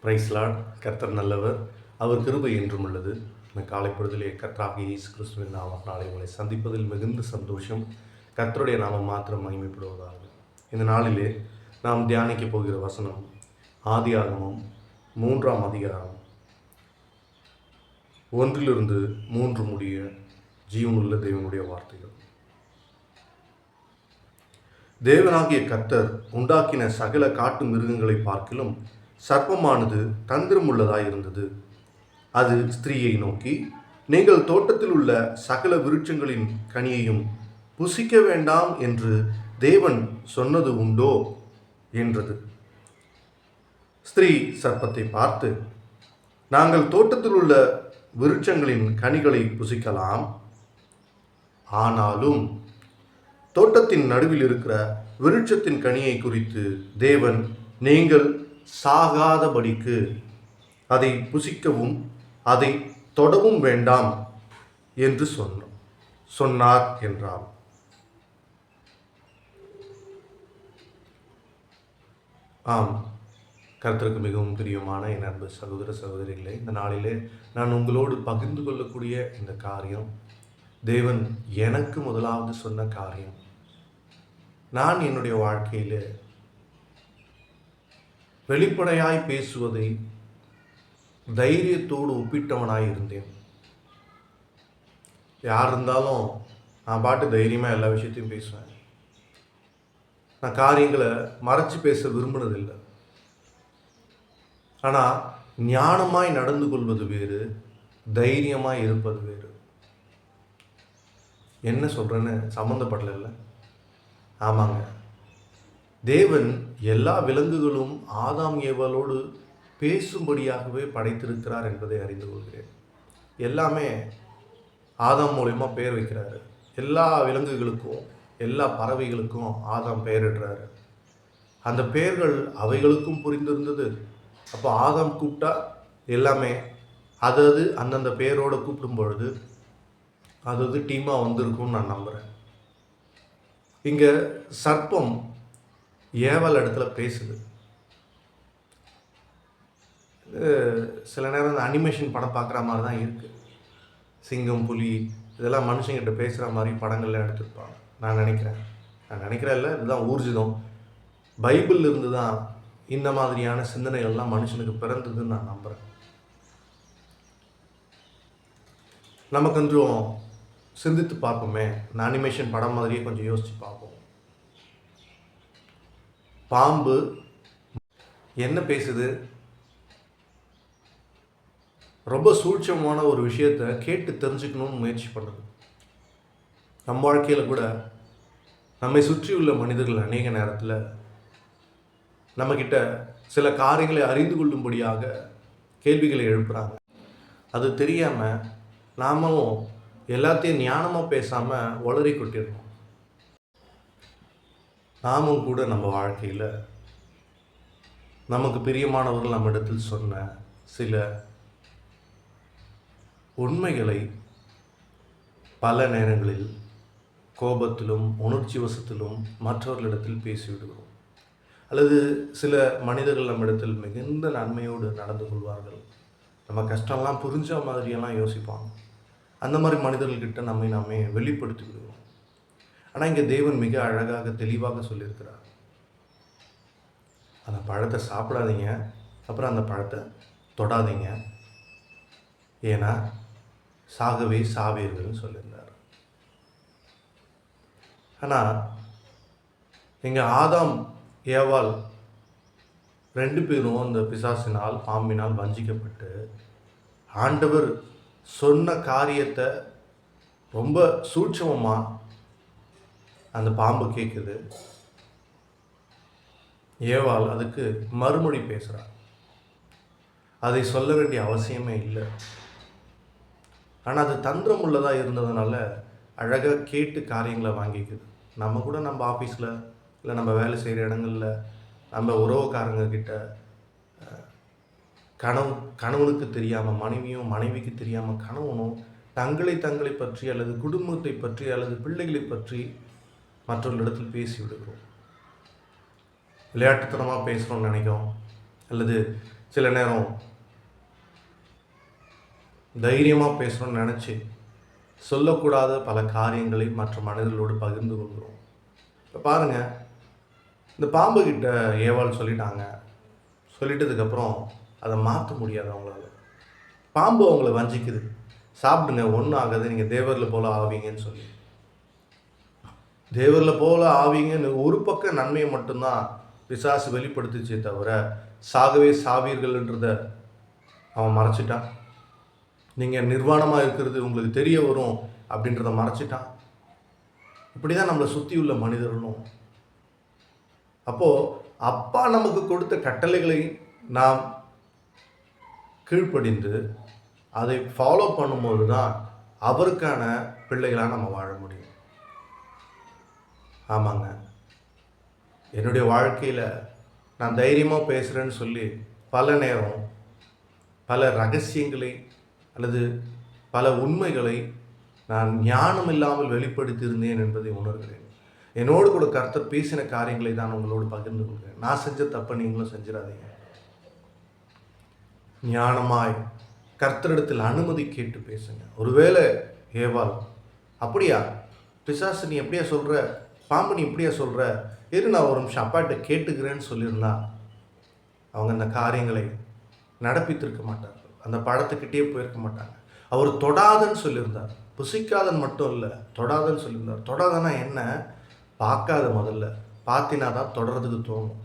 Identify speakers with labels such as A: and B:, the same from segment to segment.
A: Price Lord. கர்த்தர் நல்லவர், அவர் கிருபை என்றும் உள்ளது. இந்த காலை பொழுதிலே கர்த்தராகிய இயேசு கிறிஸ்துவின் நாமத்தினாலே உங்களை சந்திப்பதில் மிகுந்த சந்தோஷம். கர்த்தருடைய நாமம் மாத்திரம் மகிமைப்படுவதாக. இந்த நாளிலே நாம் தியானிக்க போகிற வசனம் ஆதியாகமம் 3ஆம் அதிகாரம் 1 3 முடிய ஜீவனுள்ள தேவனுடைய வார்த்தைகள். தேவனாகிய கர்த்தர் உண்டாக்கின சகல காட்டு மிருகங்களை பார்க்கிலும் சர்ப்பமானது தந்திரமுள்ளதாயிருந்தது. அது ஸ்திரீயை நோக்கி, நீங்கள் தோட்டத்தில் உள்ள சகல விருட்சங்களின் கனியையும் புசிக்க வேண்டாம் என்று தேவன் சொன்னது உண்டோ என்றது. ஸ்திரீ சர்ப்பத்தை பார்த்து, நாங்கள் தோட்டத்தில் உள்ள விருட்சங்களின் கனிகளை புசிக்கலாம், ஆனாலும் தோட்டத்தின் நடுவில் இருக்கிற விருட்சத்தின் கனியை குறித்து தேவன் நீங்கள் சாகாதபடிக்கு அதை புசிக்கவும் அதை தொடவும் வேண்டாம் என்று சொன்னார் என்றார். ஆம், கர்த்தருக்கு மிகவும் பிரியமான என் அன்பு சகோதர சகோதரிகளே, இந்த நாளிலே நான் உங்களோடு பகிர்ந்து கொள்ளக்கூடிய இந்த காரியம் தேவன் எனக்கு முதலாவது சொன்ன காரியம். நான் என்னுடைய வாழ்க்கையில் வெளிப்படையாய் பேசுவதை தைரியத்தோடு ஒப்பிட்டவனாய் இருந்தேன். யார் இருந்தாலும் நான் பாட்டு தைரியமாக எல்லா விஷயத்தையும் பேசுவேன். நான் காரியங்களை மறைச்சி பேச விரும்பினதில்லை. ஆனால் ஞானமாய் நடந்து கொள்வது வேறு, தைரியமாய் இருப்பது வேறு. என்ன சொல்கிறேன்னு சம்மந்தப்படல. ஆமாங்க, தேவன் எல்லா விலங்குகளும் ஆதாம் ஏவாளோடு பேசும்படியாகவே படைத்திருக்கிறார் என்பதை அறிந்து கொள்கிறேன். எல்லாமே ஆதாம் மூலமா பெயர் வைக்கிறாரு. எல்லா விலங்குகளுக்கும் எல்லா பறவைகளுக்கும் ஆதாம் பெயரிடுறாரு. அந்த பெயர்கள் அவைகளுக்கும் புரிந்திருந்தது. அப்போ ஆதாம் கூப்பிட்டா எல்லாமே அது அந்தந்த பெயரோடு கூப்பிடும் பொழுது அது டீமாக வந்திருக்கும்னு நான் நம்புகிறேன். இங்கே சர்ப்பம் ஏவல் இடத்துல பேசுது. சில நேரம் இந்த அனிமேஷன் படம் பார்க்குற மாதிரி தான் இருக்குது. சிங்கம், புலி இதெல்லாம் மனுஷங்கிட்ட பேசுகிற மாதிரி படங்கள்லாம் எடுத்துருப்பாங்க. நான் நினைக்கிறேன் இல்லை, இதுதான் ஊர்ஜிதம். பைபிள் இருந்து தான் இந்த மாதிரியான சிந்தனைகள்லாம் மனுஷனுக்கு பிறந்ததுன்னு நான் நம்புகிறேன். நம்ம கொஞ்சம் சிந்தித்து பார்ப்போமே. இந்த அனிமேஷன் படம் மாதிரியே கொஞ்சம் யோசித்து பார்ப்போம். பாம்பு என்ன பேசுது? ரொம்ப சூட்சமான ஒரு விஷயத்தை கேட்டு தெரிஞ்சுக்கணும்னு முயற்சி பண்ணுது. நம்ம வாழ்க்கையில் கூட நம்மை சுற்றியுள்ள மனிதர்கள் அநேக நேரத்தில் நம்மக்கிட்ட சில காரியங்களை அறிந்து கொள்ளும்படியாக கேள்விகளை எழுப்புகிறாங்க. அது தெரியாமல் நாமும் எல்லாத்தையும் ஞானமாக பேசாமல் உளறி கொட்டிடுறோம். நாமும் கூட நம்ம வாழ்க்கையில் நமக்கு பிரியமானவர்கள் நம்மிடத்தில் சொன்ன சில உண்மைகளை பல நேரங்களில் கோபத்திலும் உணர்ச்சி வசத்திலும் மற்றவர்களிடத்தில் பேசிவிடுகிறோம். அல்லது சில மனிதர்கள் நம்மிடத்தில் மிகுந்த நன்மையோடு நடந்து கொள்வார்கள். நம்ம கஷ்டம்லாம் புரிஞ்ச மாதிரியெல்லாம் யோசிப்பாங்க. அந்த மாதிரி மனிதர்கள்கிட்ட நாமே வெளிப்படுத்தி விடுவோம். ஆனால் இங்கே தேவன் மிக அழகாக தெளிவாக சொல்லியிருக்கிறார். அந்த பழத்தை சாப்பிடாதீங்க, அப்புறம் அந்த பழத்தை தொடாதீங்க, ஏன்னா சாகவே சாவீர்கள்னு சொல்லியிருந்தார். ஆனால் இங்கே ஆதாம் ஏவாள் 2 பேரும் அந்த பிசாசினால் பாம்பினால் வஞ்சிக்கப்பட்டு ஆண்டவர் சொன்ன காரியத்தை ரொம்ப சூட்சமமாக அந்த பாம்பு கேட்குது. ஏவாள் அதுக்கு மறுமொழி பேசுகிறார். அதை சொல்ல வேண்டிய அவசியமே இல்லை. ஆனால் அது தந்திரம் உள்ளதாக இருந்ததுனால அழகாக கேட்டு காரியங்களை வாங்கிக்குது. நம்ம கூட நம்ம ஆஃபீஸில் இல்லை நம்ம வேலை செய்கிற இடங்களில் நம்ம உறவுக்காரங்க கிட்ட கணவனுக்கு தெரியாமல் மனைவியும், மனைவிக்கு தெரியாமல் கணவனும் தங்களை பற்றி அல்லது குடும்பத்தை பற்றி அல்லது பிள்ளைகளை பற்றி மற்றவர்களிடத்தில் பேசி விடுகிறோம். விளையாட்டுத்தனமாக பேசுகிறோம்னு நினைக்கிறோம், அல்லது சில நேரம் தைரியமாக பேசணும்னு நினச்சி சொல்லக்கூடாத பல காரியங்களை மற்ற மனிதர்களோடு பகிர்ந்து கொள்கிறோம். இப்போ பாருங்கள், இந்த பாம்பு கிட்ட ஏவாள் சொல்லிட்டாங்க. சொல்லிட்டதுக்கப்புறம் அதை மாற்ற முடியாது அவங்களால. பாம்பு அவங்கள வஞ்சிக்குது, சாப்பிடுங்க ஒன்றும் ஆகாது, நீங்கள் தேவரில் போல ஆவீங்கன்னு சொல்லி. தேவரில் போல ஆவீங்கன்னு ஒரு பக்கம் நன்மையை மட்டும்தான் பிசாசு வெளிப்படுத்துச்சே தவிர சாகவே சாவீர்கள்ன்றத அவன் மறைச்சிட்டான். நீங்கள் நிர்வாணமாக இருக்கிறது உங்களுக்கு தெரிய வரும் அப்படின்றத மறைச்சிட்டான். இப்படி தான் நம்மளை சுற்றி உள்ள மனிதர்களும். அப்போது அப்பா நமக்கு கொடுத்த கட்டளைகளை நாம் கீழ்ப்படிந்து அதை ஃபாலோ பண்ணும்போது தான் அவருக்கான பிள்ளைகளாக நம்ம வாழ முடியும். ஆமாங்க, என்னுடைய வாழ்க்கையில் நான் தைரியமாக பேசுகிறேன்னு சொல்லி பல நேரம் பல ரகசியங்களை அல்லது பல உண்மைகளை நான் ஞானம் இல்லாமல் வெளிப்படுத்தியிருந்தேன் என்பதை உணர்கிறேன். என்னோடு கூட கர்த்தர் பேசின காரியங்களை தான் உங்களோடு பகிர்ந்து கொள்கிறேன். நான் செஞ்ச தப்பை நீங்களும் செஞ்சிடாதீங்க. ஞானமாய் கர்த்தரிடத்தில் அனுமதி கேட்டு பேசுங்க. ஒருவேளை ஏவாள் அப்படியா பிசாசு நீ எப்படியா சொல்கிற, பாம்பு நீ இப்படியா சொல்கிற, இரு நான் ஒரு நிமிஷம் அப்பாட்ட கேட்டுக்கிறேன்னு சொல்லியிருந்தா அவங்க அந்த காரியங்களை நடப்பித்திருக்க மாட்டார்கள். அந்த பழத்துக்கிட்டே போயிருக்க மாட்டாங்க. அவர் தொடாதன்னு சொல்லியிருந்தார். புசிக்காதன்னு மட்டும் இல்லை, தொடாதன்னு சொல்லியிருந்தார். தொடாதன்னா என்ன? பார்க்காத, முதல்ல பார்த்தினா தான் தொடர்றதுக்கு தோணும்,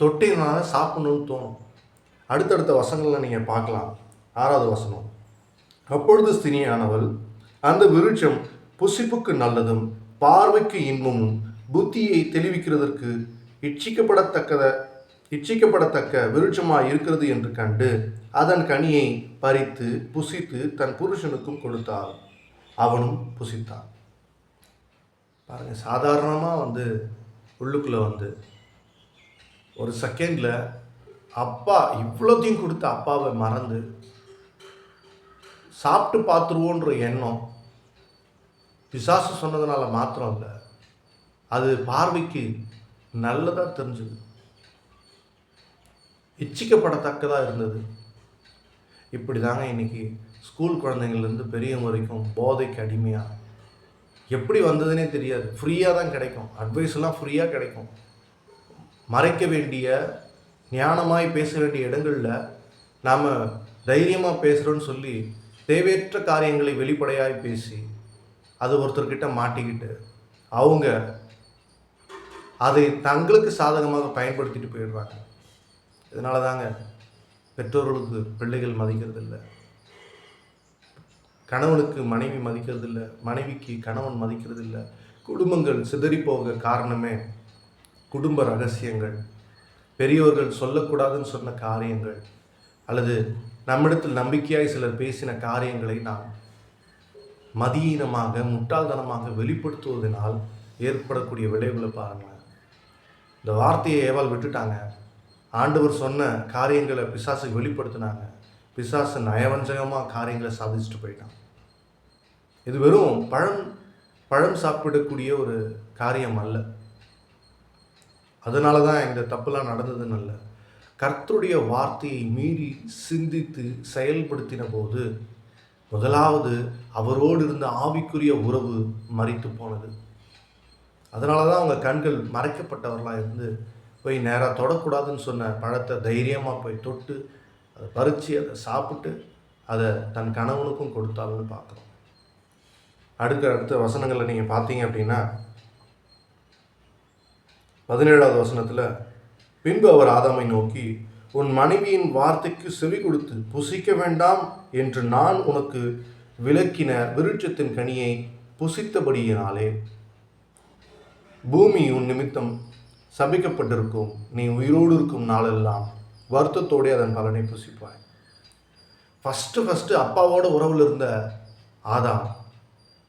A: தொட்டினா தான் சாப்பிடணும்னு தோணும். அடுத்தடுத்த வசனங்களில் நீங்கள் பார்க்கலாம். 6வது வசனம், அப்பொழுது ஸ்திரீயானவள் அந்த விருட்சம் புசிப்புக்கு நல்லதும் பார்வைக்கு இன்பமும் புத்தியை தெளிவிக்கிறதற்கு இச்சிக்கப்படத்தக்க விருட்சமாக இருக்கிறது என்று கண்டு அதன் கனியை பறித்து புசித்து தன் புருஷனுக்கும் கொடுத்தாள், அவனும் புசித்தான். பாருங்கள், சாதாரணமாக உள்ளுக்குள்ளே ஒரு செகண்டில் அப்பா இவ்வளோத்தையும் கொடுத்து அப்பாவை மறந்து சாப்பிட்டு பார்த்துருவோன்ற எண்ணம் பிசாசு சொன்னதுனால மாத்திரம் இல்லை, அது பார்வைக்கு நல்லதாக தெரிஞ்சது, இச்சிக்கப்படத்தக்கதாக இருந்தது. இப்படி தாங்க இன்றைக்கி ஸ்கூல் குழந்தைங்கள்லேருந்து பெரியவங்க வரைக்கும் போதைக்கு அடிமையாக எப்படி வந்ததுன்னே தெரியாது. ஃப்ரீயாக தான் கிடைக்கும், அட்வைஸ்லாம் ஃப்ரீயாக கிடைக்கும். மறைக்க வேண்டிய ஞானமாய் பேச வேண்டிய இடங்களில் நாம் தைரியமாக பேசுகிறோன்னு சொல்லி தேவையற்ற காரியங்களை வெளிப்படையாய் பேசி அது ஒருத்தர்கிட்ட மாட்டிக்கிட்டு அவங்க அதை தங்களுக்கு சாதகமாக பயன்படுத்திட்டு போயிடுறாங்க. இதனால தாங்க பெற்றோர்களுக்கு பிள்ளைகள் மதிக்கிறதில்லை, கணவனுக்கு மனைவி மதிக்கிறதில்லை, மனைவிக்கு கணவன் மதிக்கிறதில்லை. குடும்பங்கள் சிதறிப்போக காரணமே குடும்ப ரகசியங்கள், பெரியவர்கள் சொல்லக்கூடாதுன்னு சொன்ன காரியங்கள், அல்லது நம்மிடத்தில் நம்பிக்கையாய் சிலர் பேசின காரியங்களை நாம் மதியீனமாக முட்டாள்தனமாக வெளிப்படுத்துவதனால் ஏற்படக்கூடிய விளைவுகளை பாருங்கள். இந்த வார்த்தையை ஏவாள் விட்டுட்டாங்க. ஆண்டவர் சொன்ன காரியங்களை பிசாசுக்கு வெளிப்படுத்தினாங்க. பிசாசு நயவஞ்சகமாக காரியங்களை சாதிச்சுட்டு போயிட்டான். இது வெறும் பழம் சாப்பிடக்கூடிய ஒரு காரியம் அல்ல. அதனால தான் இந்த தப்புலாம் நடந்ததுன்னு அல்ல. கர்த்தருடைய வார்த்தையை மீறி சிந்தித்து செயல்படுத்தின போது முதலாவது அவரோடு இருந்த ஆவிக்குரிய உறவு மரித்து போனது. அதனால தான் அவங்க கண்கள் மறைக்கப்பட்டவர்களாக இருந்து போய் நேராக தொடக்கூடாதுன்னு சொன்ன பழத்தை தைரியமாக போய் தொட்டு அதை பறித்து அதை சாப்பிட்டு அதை தன் கணவனுக்கும் கொடுத்தாலும்னு பார்க்குறோம். அடுத்த வசனங்களில் நீங்கள் பார்த்தீங்க அப்படின்னா 17வது வசனத்தில், பின்பு அவர் ஆதாமை நோக்கி, உன் மனைவியின் வார்த்தைக்கு செவி கொடுத்து புசிக்க வேண்டாம் என்று நான் உனக்கு விலக்கின விருட்சத்தின் கனியை புசித்தபடியினாலே பூமி உன் நிமித்தம் சபிக்கப்பட்டிருக்கும், நீ உயிரோடு இருக்கும் நாளெல்லாம் வருத்தத்தோடு அதன் பலனை புசிப்பாய். ஃபஸ்ட்டு அப்பாவோட உறவில் இருந்த ஆதாம்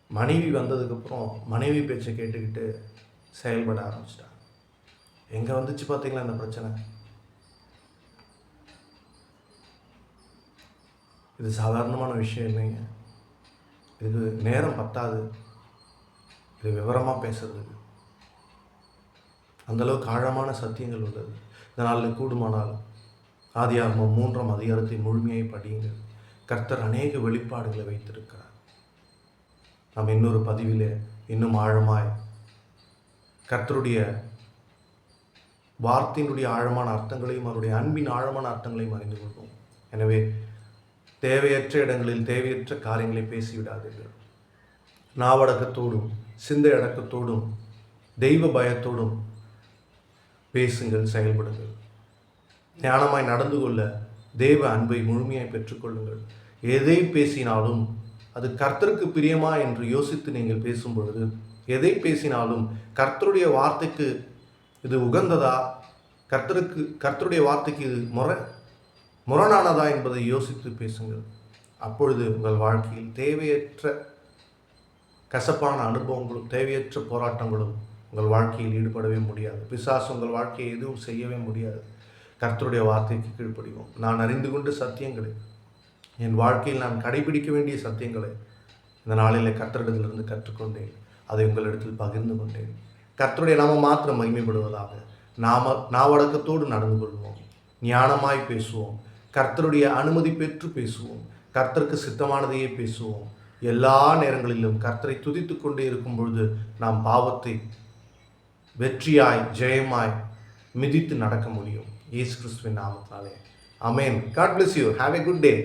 A: மனைவி வந்ததுக்கப்புறம் மனைவி பேச்சை கேட்டுக்கிட்டு செயல்பட ஆரம்பிச்சிட்டான். எங்கே வந்துச்சு பார்த்தீங்களா இந்த பிரச்சனை? இது சாதாரணமான விஷயம் இல்லைங்க. இது நேரம் பத்தாது இது விவரமாக பேசுறதுக்கு. அந்தளவுக்கு ஆழமான சத்தியங்கள் உள்ளது. இந்த நாளில் கூடுமானால் ஆதியாகமம் 3ஆம் அதிகாரத்தை முழுமையை படியுங்கள். கர்த்தர் அநேக வெளிப்பாடுகளை வைத்திருக்கிறார். நாம் இன்னொரு பதிவிலே இன்னும் ஆழமாய் கர்த்தருடைய வார்த்தையினுடைய ஆழமான அர்த்தங்களையும் அவருடைய அன்பின் ஆழமான அர்த்தங்களையும் அறிந்து கொள்வோம். எனவே தேவையற்ற இடங்களில் தேவையற்ற காரியங்களை பேசிவிடாதீர்கள். நாவடக்கத்தோடும் சிந்தை அடக்கத்தோடும் தெய்வ பயத்தோடும் பேசுங்கள், செயல்படுங்கள். ஞானமாய் நடந்து கொள்ள தேவ அன்பை முழுமையாய் பெற்றுக்கொள்ளுங்கள். எதை பேசினாலும் அது கர்த்தருக்கு பிரியமா என்று யோசித்து நீங்கள் பேசும் பொழுது, எதை பேசினாலும் கர்த்தருடைய வார்த்தைக்கு இது உகந்ததா, கர்த்தருடைய வார்த்தைக்கு இது முரணானதா என்பதை யோசித்து பேசுங்கள். அப்பொழுது உங்கள் வாழ்க்கையில் தேவையற்ற கசப்பான அனுபவங்களும் தேவையற்ற போராட்டங்களும் உங்கள் வாழ்க்கையில் ஈடுபடவே முடியாது. பிசாசு உங்கள் வாழ்க்கையை எதுவும் செய்யவே முடியாது. கர்த்தருடைய வார்த்தைக்கு கீழ்ப்படிவோம். நான் அறிந்து கொண்ட சத்தியங்களை, என் வாழ்க்கையில் நான் கடைபிடிக்க வேண்டிய சத்தியங்களை இந்த நாளில் கர்த்தரிடத்திலிருந்து கற்றுக்கொண்டேன். அதை உங்களிடத்தில் பகிர்ந்து கொண்டேன். கர்த்தருடைய நாமம் மாத்திரம் மகிமைப்படுவதாக. நாவடக்கத்தோடு நடந்து கொள்வோம், ஞானமாய் பேசுவோம், கர்த்தருடைய அனுமதி பெற்று பேசுவோம், கர்த்தருக்கு சித்தமானதையே பேசுவோம். எல்லா நேரங்களிலும் கர்த்தரை துதித்து கொண்டே இருக்கும் பொழுது நாம் பாவத்தை வெற்றியாய் ஜெயமாய் மிதித்து நடக்க முடியும். இயேசு கிறிஸ்துவின் நாமத்தினாலே. ஆமென். God bless you. Have a good day.